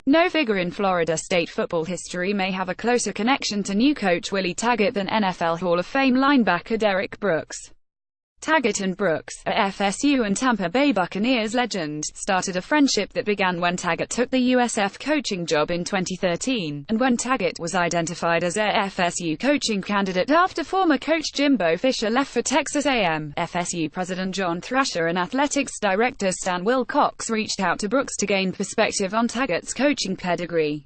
No figure in Florida State football history may have a closer connection to new coach Willie Taggart than NFL Hall of Fame linebacker Derrick Brooks. Taggart and Brooks, a FSU and Tampa Bay Buccaneers legend, started a friendship that began when Taggart took the USF coaching job in 2013, and when Taggart was identified as a FSU coaching candidate after former coach Jimbo Fisher left for Texas A&M. FSU President John Thrasher and Athletics Director Stan Wilcox reached out to Brooks to gain perspective on Taggart's coaching pedigree.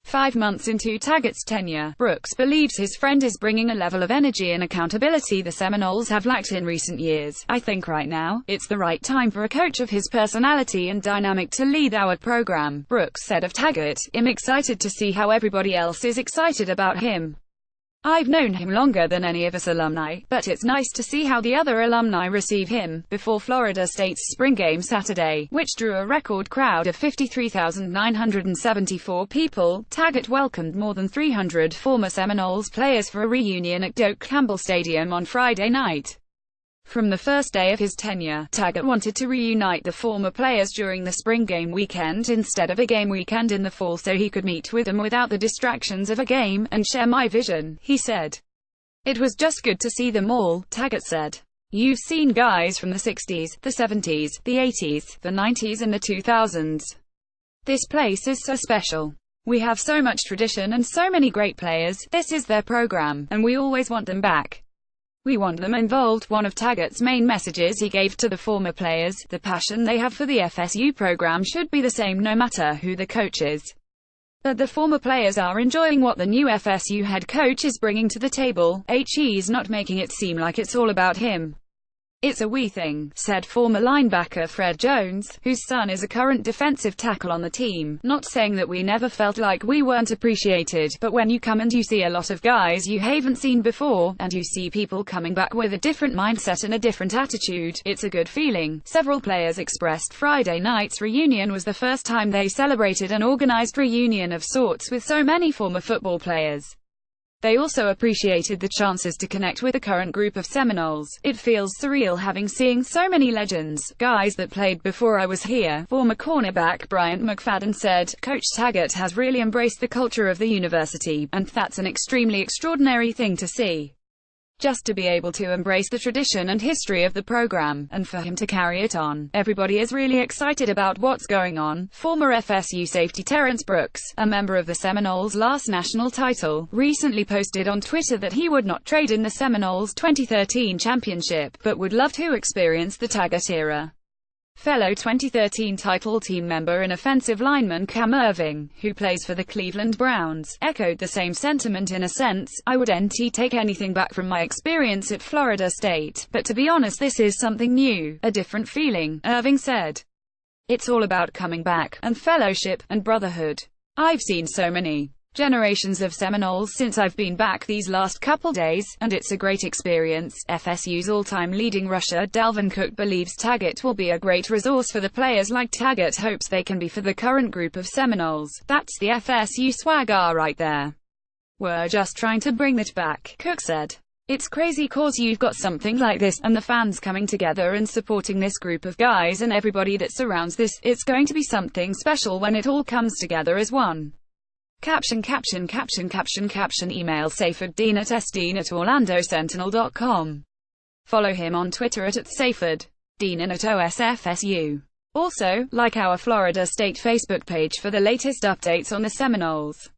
5 months into Taggart's tenure, Brooks believes his friend is bringing a level of energy and accountability the Seminoles have lacked in recent years. "I think right now, it's the right time for a coach of his personality and dynamic to lead our program," Brooks said of Taggart. "I'm excited to see how everybody else is excited about him. I've known him longer than any of us alumni, but it's nice to see how the other alumni receive him." Before Florida State's spring game Saturday, which drew a record crowd of 53,974 people, Taggart welcomed more than 300 former Seminoles players for a reunion at Doak Campbell Stadium on Friday night. From the first day of his tenure, Taggart wanted to reunite the former players during the spring game weekend instead of a game weekend in the fall so he could meet with them without the distractions of a game, and share my vision, he said. "It was just good to see them all," Taggart said. "You've seen guys from the 60s, the 70s, the 80s, the 90s and the 2000s. This place is so special. We have so much tradition and so many great players. This is their program, and we always want them back. We want them involved." One of Taggart's main messages he gave to the former players: "The passion they have for the FSU program should be the same no matter who the coach is. But the former players are enjoying what the new FSU head coach is bringing to the table. He's not making it seem like it's all about him. It's a we thing," said former linebacker Fred Jones, whose son is a current defensive tackle on the team. "Not saying that we never felt like we weren't appreciated, but when you come and you see a lot of guys you haven't seen before, and you see people coming back with a different mindset and a different attitude, it's a good feeling." Several players expressed Friday night's reunion was the first time they celebrated an organized reunion of sorts with so many former football players. They also appreciated the chances to connect with the current group of Seminoles. "It feels surreal having seen so many legends, guys that played before I was here," former cornerback Bryant McFadden said. "Coach Taggart has really embraced the culture of the university, and that's an extremely extraordinary thing to see. Just to be able to embrace the tradition and history of the program, and for him to carry it on. Everybody is really excited about what's going on." Former FSU safety Terrence Brooks, a member of the Seminoles' last national title, recently posted on Twitter that he would not trade in the Seminoles' 2013 championship, but would love to experience the Taggart era. Fellow 2013 title team member and offensive lineman Cam Irving, who plays for the Cleveland Browns, echoed the same sentiment in a sense. "I wouldn't take anything back from my experience at Florida State, but to be honest this is something new, a different feeling," Irving said. "It's all about coming back, and fellowship, and brotherhood. I've seen so many generations of Seminoles since I've been back these last couple days, and it's a great experience." FSU's all-time leading rusher Dalvin Cook believes Taggart will be a great resource for the players like Taggart hopes they can be for the current group of Seminoles. "That's the FSU swagger right there. We're just trying to bring that back," Cook said. "It's crazy cause you've got something like this, and the fans coming together and supporting this group of guys and everybody that surrounds this. It's going to be something special when it all comes together as one." Caption email saferddean@orlandosentinel.com. Follow him on Twitter at @saferddean@OSFSU. Also, like our Florida State Facebook page for the latest updates on the Seminoles.